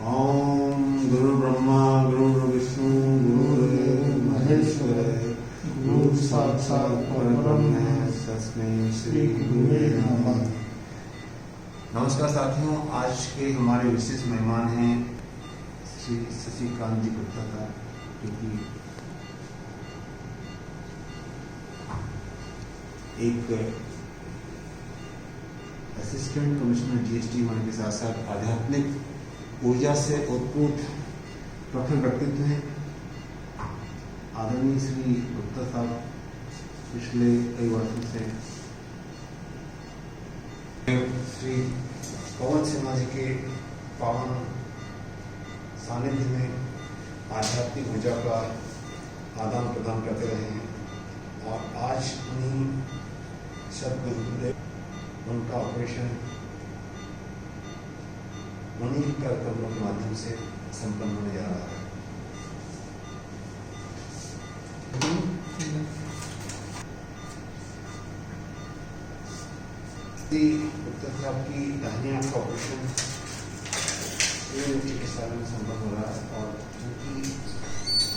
ओम गुरु ब्रह्मा गुरु विष्णु गुरु महेश्वर गुरु साक्षात परब्रह्म तस्मै श्री गुरुवे नमः। नमस्कार साथियों, आज के हमारे विशेष मेहमान हैं श्री शशिकांत जी गुप्ता का, जो कि एक असिस्टेंट कमिश्नर जीएसटी होने के साथ साथ आध्यात्मिक ऊर्जा से उत्पूत प्रखर व्यक्तित्व हैं। आदरणीय श्री गुप्ता साहब पिछले कई वर्षों से श्री पवन सिन्हा जी के पावन सानिध्य में आध्यात्मिक ऊर्जा का आदान प्रदान करते रहे हैं और आज उन्हीं सदगुरुदेव उनका ऑपरेशन उन्हीं कार्यक्रमों के माध्यम से संपन्न होने जा रहा है। गुप्ता साहब की दाहिनी आंख का ऑपरेशन चिकित्सालय में संपन्न हो रहा है और उनकी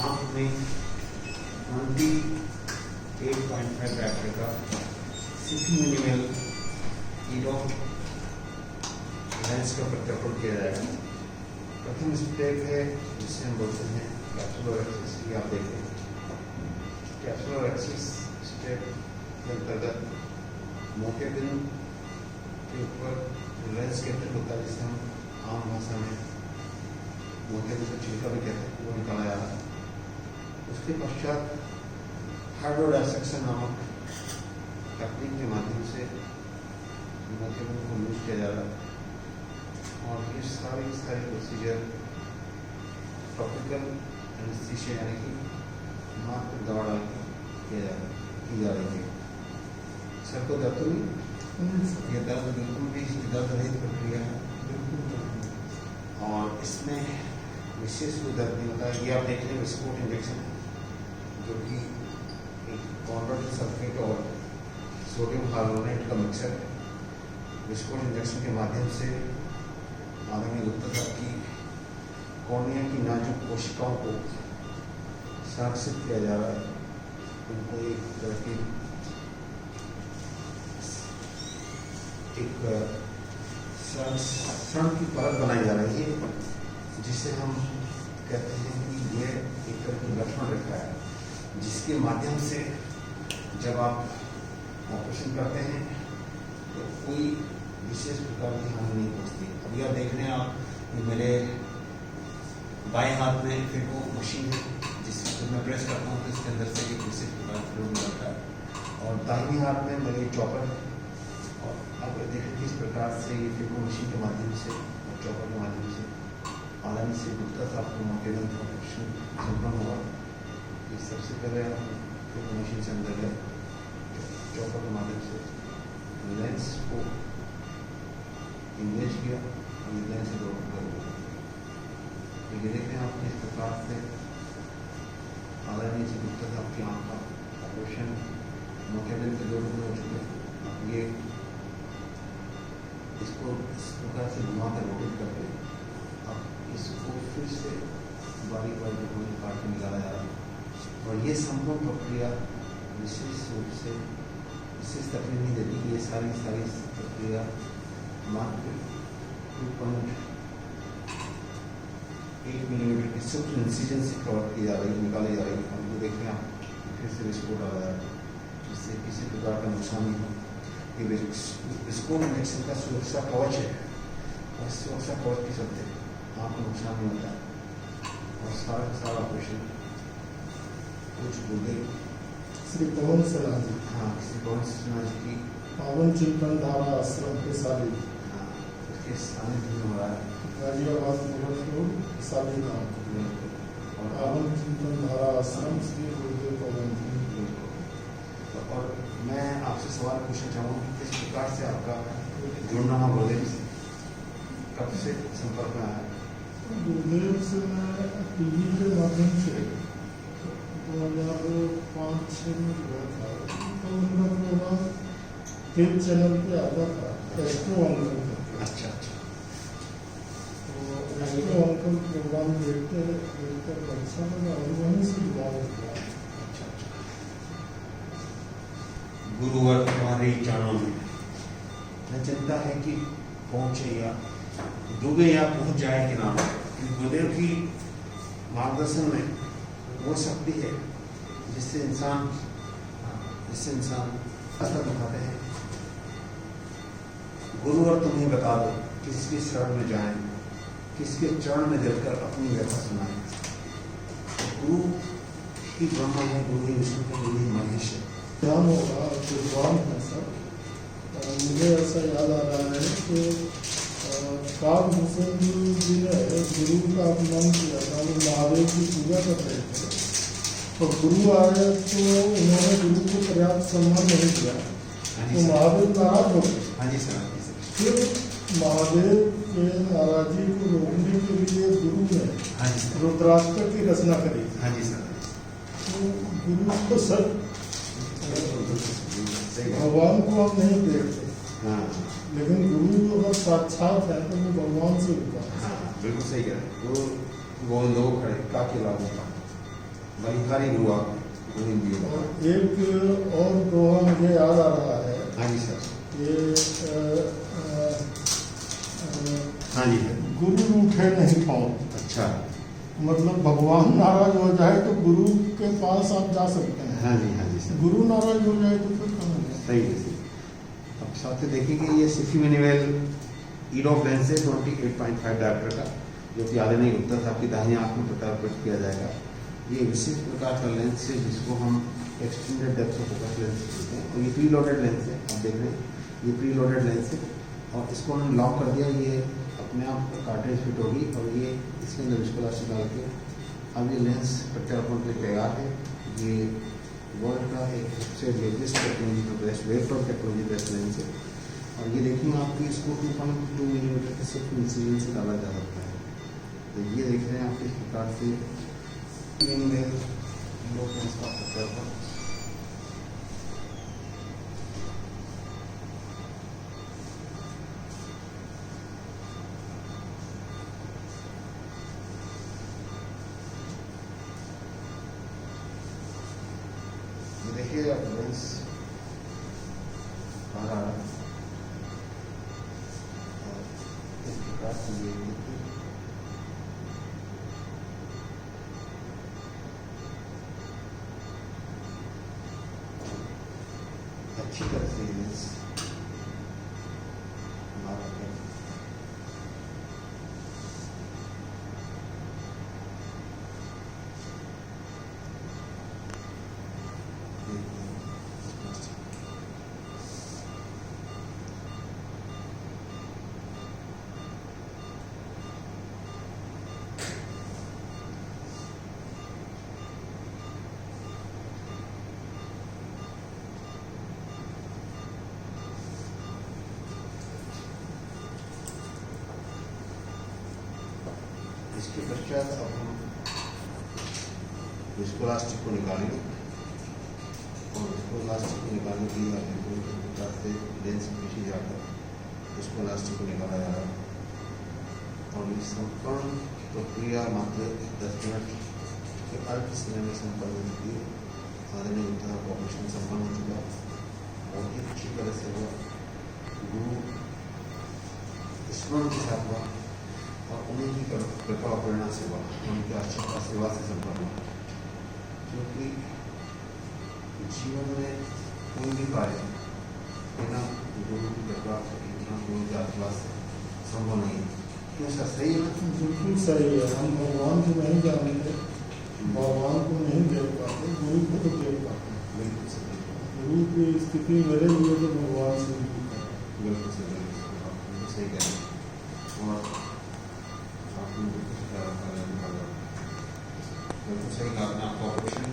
आंख में 28.5 डायप्टर का 60 मिलीमीटर ईडो लेंस का प्रत्यारोपण किया जाएगा। प्रथम स्टेप है जिसे हम बोलते हैं कैप्सुलर एक्सिस। ये आप देखें, कैप्सुलर एक्सिस स्टेप के अंतर्गत मोटे बिंदु के ऊपर लेंस केंद्रित होता है, जिसे हम आम भाषा में मोटे बिंदु छिलका भी कहते हैं, वो निकाला जा रहा है। उसके पश्चात हाइड्रोडाइसेक्शन नामक तकनीक के माध्यम से मोटे बिंदु को लूज किया जा रहा है और ये सारी प्रोसीजर टॉपिकल एनेस्थीसिया यानी कि मात्र दवा डाल की जा रही है। सर को दर्द नहीं, ये दर्द बिल्कुल भी दर्द रहित प्रक्रिया है और इसमें विशेष कोई दर्द नहीं होता है। ये आप देख लें विस्कोट इंजेक्शन है, जो कि एक कॉन्वर्ट सल्फेट और सोडियम कार्बोनेट का मिक्सर है। विस्कोट इंजेक्शन के माध्यम से आदरणीय गुप्ता साहब की कॉर्निया की नाजुक कोशिकाओं को संरक्षित किया जा रहा है। उनको एक तरह की संरक्षण की परत बनाई जा रही है, जिसे हम कहते हैं कि यह एक तरह की लक्ष्मण रेखा है, जिसके माध्यम से जब आप ऑपरेशन करते हैं तो कोई विशेष प्रकार की हानि नहीं पहुँचती। अब यह देख रहे हैं आप, ये मेरे बाएं हाथ में फेको मशीन है, जिसको मैं प्रेस करता हूँ तो इसके अंदर से एक विशेष प्रकार का फ्लूइड निकलता है और दाहिनी हाथ में मेरे चॉपर है। और अब देखें किस प्रकार से ये फेको मशीन के माध्यम से और चॉपर के माध्यम से आदरणीय से गुप्ता साहब को मौके में ऑपरेशन संपन्न हुआ। ये सबसे पहले फेको मशीन से अंदर गए, चॉपर के माध्यम से लेंस को इंगेज किया और ये लेंस से दो तो ये देखें आप किस प्रकार से आदरणीय जी गुप्ता साहब की आँख का ऑपरेशन मौके दिन के 2 टुकड़े हो चुके हैं। अब ये इसको इस प्रकार से घुमा कर रोटेट करके अब इसको फिर से बारी बारी काट के निकाला जा रहा है और ये संपूर्ण प्रक्रिया विशेष रूप से विशेष तकलीफ नहीं देती। ये सारी प्रक्रिया मात्र 2.8 मिलीमीटर की सूक्ष्म इंसिजन से कवर की जा रही, निकाली जा रही है। हमको देखें आप फिर से विस्फोट आ रहा है, जिससे किसी प्रकार का नुकसान नहीं हो। ये विस्फोट इंजेक्शन का सुरक्षा कवच है और इस सुरक्षा कवच के चलते आपको नुकसान नहीं होता है और सारा का सारा ऑपरेशन कुछ गुरुदेव श्री पवन सिन्हा जी, हाँ श्री पवन सिन्हा जी की पावन चिंतन धारा आश्रम के साली उसके सानिध्य में हो रहा है। गाजियाबाद मुजफ्फरपुर साली नाम और पावन चिंतन धारा आश्रम श्री गुरुदेव पवन जी। और मैं आपसे सवाल पूछना चाहूँगा कि किस प्रकार से आपका जुड़ना हुआ गुरुदेव से कब से संपर्क में आया? गुरुदेव से मैं टीवी के माध्यम से 2005-06 में जुड़ा था, तो उनका प्रोग्राम टेप चैनल पे आता था, एस्ट्रो अंकल। अच्छा। तो तो अंकल प्रोग्राम देखते देखकर अच्छा लगा और वहीं से जुड़ा हुआ। अच्छा। गुरुवर तुम्हारे चरणों में न चिंता है कि पहुंचे या डूबे या पहुंच जाए किनारे, गुरुदेव की मार्गदर्शन में वो शक्ति है जिससे इंसान असर दिखाते हैं। गुरुवर तुम्हें बता दो किसके शरण में जाएं, किसके चरण में जलकर अपनी व्यथा सुनाएं। गुरु ही ब्रह्मा है, गुरु ही विष्णु है, गुरु ही महेश है। ध्यान होगा विद्वान है सब। मुझे ऐसा याद आ रहा है कि कालभूषण जी ने गुरु का अपमान किया था, वो महादेव की पूजा कर रहे थे तो गुरु आए तो उन्होंने गुरु को पर्याप्त सम्मान नहीं दिया तो महादेव नाराज हो गए। हाँ जी सर। फिर महादेव के नाराजी को रोकने के लिए गुरु ने रुद्राष्टक की रचना करी। हाँ जी सर। तो गुरु को सर भगवान को हम नहीं देखते, हाँ लेकिन गुरु अगर साक्षात है तो वो भगवान से ऊपर है। हाँ बिल्कुल सही कह रहे हैं। गुरु गोविंदो खड़े काके लागू का बलिहारी गुरु आप गोविंद जी। और एक और दोहा मुझे याद आ रहा है। हाँ जी सर। ये हाँ जी गुरु रूठे नहीं पाओ। अच्छा। मतलब भगवान नाराज हो जाए तो गुरु के पास आप जा सकते हैं। हाँ जी सर। गुरु नाराज हो जाए तो फिर कहाँ जाए? सही है। अब साथ ही देखिए ये सिफी मिनिवेल ईडोफ लेंस है 28.5 डायप्टर का, जो कि आधुनिक उत्तर आपकी दाहिनी आंख में प्रत्यारोपित किया जाएगा। ये विशेष प्रकार का लेंस है जिसको हम extended depth of focus lens कहते हैं, और ये प्री लोडेड लेंस है। आप देख रहे हैं ये प्री लोडेड लेंस है और इसको हमने लॉक कर दिया। ये अपने आप कार्ट्रिज फिट होगी और ये इसके अंदर विस्कोलास्टिक डाल के अब ये लेंस प्रत्यारोपण के तैयार है। ये वर्ल्ड का एक सबसे लेटेस्ट टेक्नोलॉजी का best wavefront technology best lens है। और ये देखिए आपकी इसको 2.2 मिलीमीटर के सिर्फ इंसिजन से डाला जा सकता है। तो ये देख रहे हैं आप किस प्रकार से लेंस का प्रत्यारोपण। देखिए आप लेंस बाहर आ रहा है और इस प्रकार से ये देखिए अच्छी तरह से लेंस हमारा इसके पश्चात अब हम विस्कोलास्टिक को निकालेंगे और विस्कोलास्टिक को निकालने के लिए आपने दो प्रकार से लेंस पीछे जाकर विस्कोलास्टिक को निकाला जा रहा है और इस संपूर्ण प्रक्रिया मात्र 10 मिनट के अल्प समय में संपन्न हो चुकी है। आधुनिक उत्तर का ऑपरेशन संपन्न हो चुका है और एक अच्छी तरह से हुआ गुरु स्मरण के साथ हुआ और उन्हीं की कृपा और प्रेरणा से हुआ, उनके अच्छा सेवा से संपन्न हुआ। क्योंकि जीवन में कोई भी कार्य बिना गुरु की कृपा बिना गुरु के आशीर्वाद से संभव नहीं है। क्यों सर सही है? बिल्कुल सही है। हम भगवान को नहीं जानते, भगवान को नहीं देख पाते, गुरु को तो देख पाते हैं। बिल्कुल सही। गुरु की स्थिति मेरे लिए तो भगवान से बिल्कुल सही सही कह रहे हैं। और आपने बिल्कुल सही कहा आपने। आपका ऑपरेशन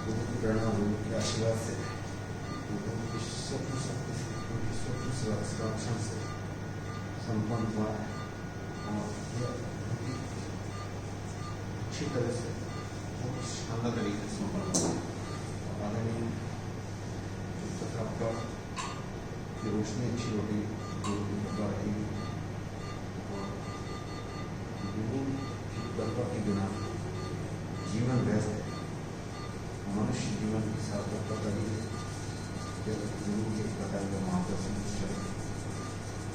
गुरु की प्रेरणा गुरु के आशीर्वाद से गुरु की शत्रु शक्ति से उनकी शत्रु संरक्षण से संपन्न हुआ है और यह अच्छी तरह से बहुत शानदार तरीके से संपन्न हुआ है। और आगे आपका रोशनी अच्छी होगी, गुरु की कृपा रहेगी और उत्कल्पा के बिना जीवन व्यस्त है। मनुष्य जीवन की सार्थकता तभी है जब गुरु के बताए हुए मार्गदर्शन चले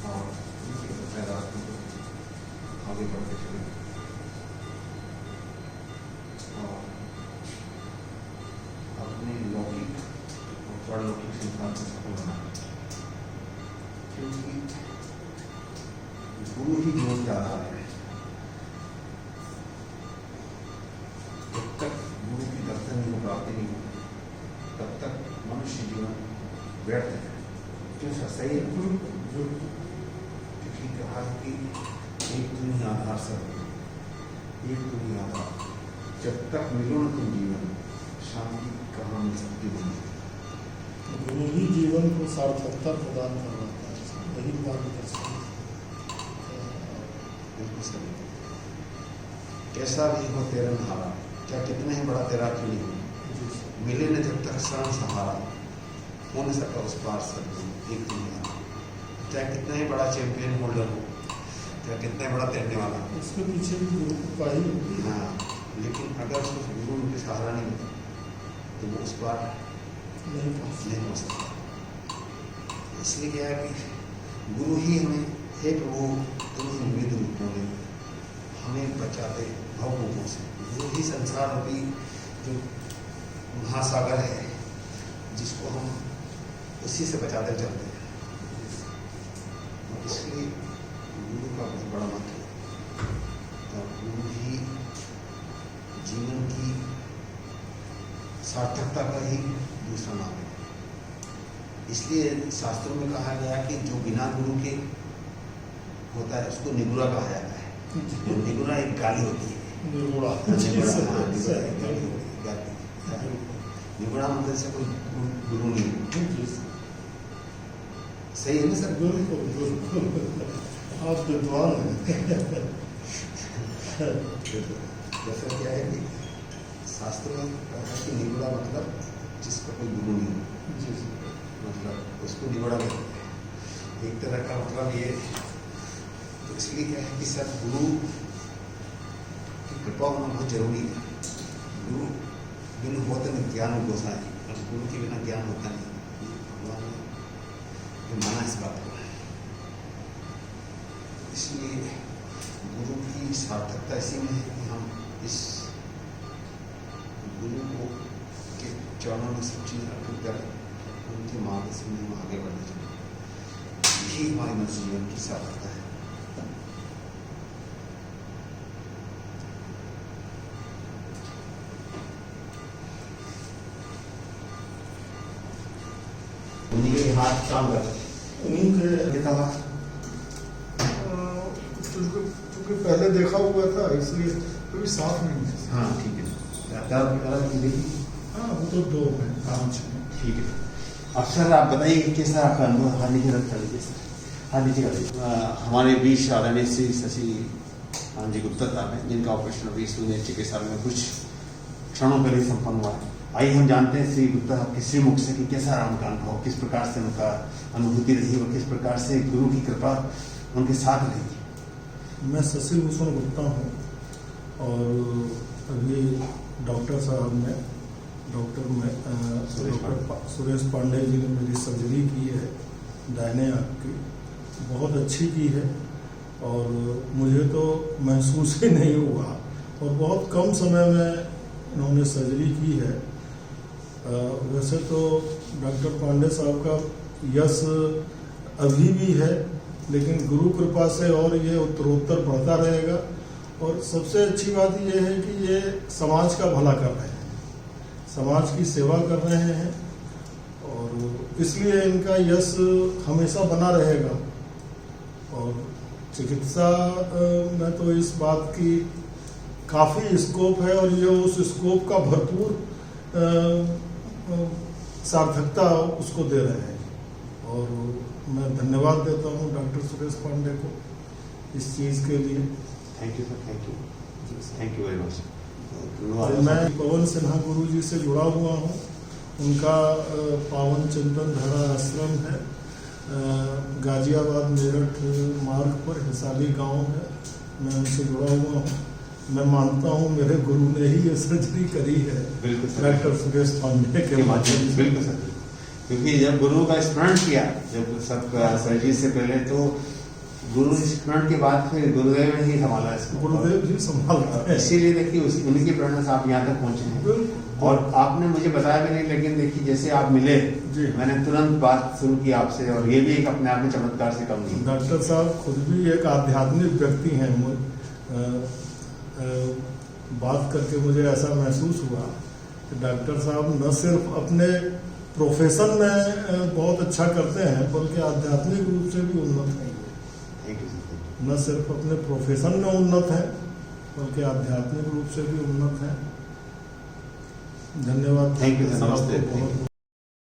और उनके बताए रास्तों को आगे बढ़ते चले और अपने लौकिक और परलौकिक सिद्धांत को सफल बनाए, क्योंकि गुरु ही जीवन का आधार है। जब तक गुरु की दर्शन की प्राप्ति नहीं होती तब तक मनुष्य जीवन व्यर्थ है। क्यों सही है? क्योंकि कहा कि एक तुम ही आधार सब, एक तुम ही आधार। जब तक मिलो न तुम जीवन, शांति कहाँ मिल सकती नहीं। गुरु ही जीवन को सार्थकता प्रदान करवाता है, वही मार्गदर्शन। बिल्कुल सही। कैसा भी हो तेरा नहारा, क्या कितना ही बड़ा तेरा क्यों नहीं हो, मिले न जब तक शरण सहारा, हो न सका उस पार सदगुरु एक दुनिया। चाहे कितना ही बड़ा चैंपियन होल्डर हो, चाहे कितना ही बड़ा तैरने वाला हो, उसके पीछे भी गुरु का ही होती है। हाँ, लेकिन अगर उसको गुरु उनके सहारा नहीं मिले तो वो उस पार नहीं हो सकता। इसलिए क्या है कि गुरु ही हमें, हे प्रभु तुम ही विविध रूपों में हमें बचाते भवभूतों से। गुरु ही संसार रूपी जो महासागर है जिसको हम उसी से बचाते चलते हैं। और इसलिए गुरु का बहुत बड़ा महत्व है। और गुरु ही जीवन की सार्थकता का ही दूसरा नाम है। इसलिए शास्त्रों में कहा गया कि जो बिना गुरु के होता है उसको निगुरा कहा जाता है। निगुरा एक गाली होती है। निगुरा मतलब से कोई गुरु नहीं। सही है ना सर? बिल्कुल आप विद्वान हैं। जैसा क्या है कि शास्त्र में कहा है कि निगुड़ा मतलब जिसका कोई गुरु नहीं हो, मतलब उसको निगुड़ा कहते हैं। एक तरह का मतलब ये, तो इसलिए क्या है कि सब गुरु की कृपा होना बहुत जरूरी है। गुरु बिन होते न ज्ञान गोसाएं, और गुरु के बिना ज्ञान होता नहीं। भगवान ने माना इस बात को। इसलिए गुरु की सार्थकता इसी में है कि हम इस गुरु को के चरणों में सब चीज़ अर्पित करें, उनके मार्गदर्शन में हम आगे बढ़ने चलें। यही हमारे मनुष्य जीवन की सार्थकता है। उन्हीं के हाथ काम करते, उन्हीं के क्योंकि पहले देखा हुआ था इसलिए कभी साफ नहीं है। हाँ ठीक है। हाँ वो तो 2 है, 5 है। ठीक है। अब सर आप बताइए कि कैसा आपका अनुभव। हाँ लीजिए रख लीजिए सर। हाँ लीजिए हमारे बीच आदरणीय श्री शशि जी गुप्ता साहब हैं, जिनका ऑपरेशन अभी शून्य चिकित्सालय में कुछ क्षणों पहले संपन्न हुआ है। आइए हम जानते हैं श्री गुप्ता साहब के श्री मुख से कि कैसा रहा उनका अनुभव, किस प्रकार से उनका अनुभूति रही और किस प्रकार से गुरु की कृपा उनके साथ रही। मैं शशि भूषण गुप्ता हूँ और अभी डॉक्टर साहब ने सुरेश पांडे जी ने मेरी सर्जरी की है दाहिने आँख की, बहुत अच्छी की है और मुझे तो महसूस ही नहीं हुआ और बहुत कम समय में इन्होंने सर्जरी की है। वैसे तो डॉक्टर पांडे साहब का यश अभी भी है, लेकिन गुरु कृपा से और ये उत्तरोत्तर बढ़ता रहेगा। और सबसे अच्छी बात ये है कि ये समाज का भला कर रहे हैं, समाज की सेवा कर रहे हैं और इसलिए इनका यश हमेशा बना रहेगा। और चिकित्सा में तो इस बात की काफ़ी स्कोप है और ये उस स्कोप का भरपूर सार्थकता उसको दे रहे हैं। और मैं धन्यवाद देता हूँ डॉक्टर सुरेश पांडे को इस चीज़ के लिए। Thank you sir, thank you very much. मैं पवन सिन्हा गुरु जी से जुड़ा हुआ हूँ। उनका पावन चिंतन धारा आश्रम है, गाजियाबाद मेरठ मार्ग पर हिसाली गांव है। मैं उनसे जुड़ा हुआ हूँ मैं मानता हूँ मेरे गुरु ने ही ये सर्जरी करी है, बिल्कुल सर, डॉक्टर सुरेश पांडे के माध्यम से। बिल्कुल सर, क्योंकि जब गुरु का स्मरण किया, जब सब सर्जरी से पहले, तो गुरु स्मरण के बाद फिर गुरुदेव ने ही संभाला इसको, गुरुदेव जी संभालते हैं। इसीलिए देखिए उनकी प्रेरणा से आप यहाँ तक पहुँचे हैं। बिल्कुल। और आपने मुझे बताया भी नहीं, लेकिन देखिए जैसे आप मिले जी। मैंने तुरंत बात शुरू की आपसे, और ये भी एक अपने आप में चमत्कार से कम नहीं। डॉक्टर साहब खुद भी एक आध्यात्मिक व्यक्ति हैं। बात करके मुझे ऐसा महसूस हुआ कि डॉक्टर साहब न सिर्फ अपने प्रोफेशन में बहुत अच्छा करते हैं, बल्कि आध्यात्मिक रूप से भी उन्नत हैं। Thank you sir. न सिर्फ अपने प्रोफेशन में उन्नत है, बल्कि आध्यात्मिक रूप से भी उन्नत है। धन्यवाद। थैंक यू सर, नमस्ते। आपको बहुत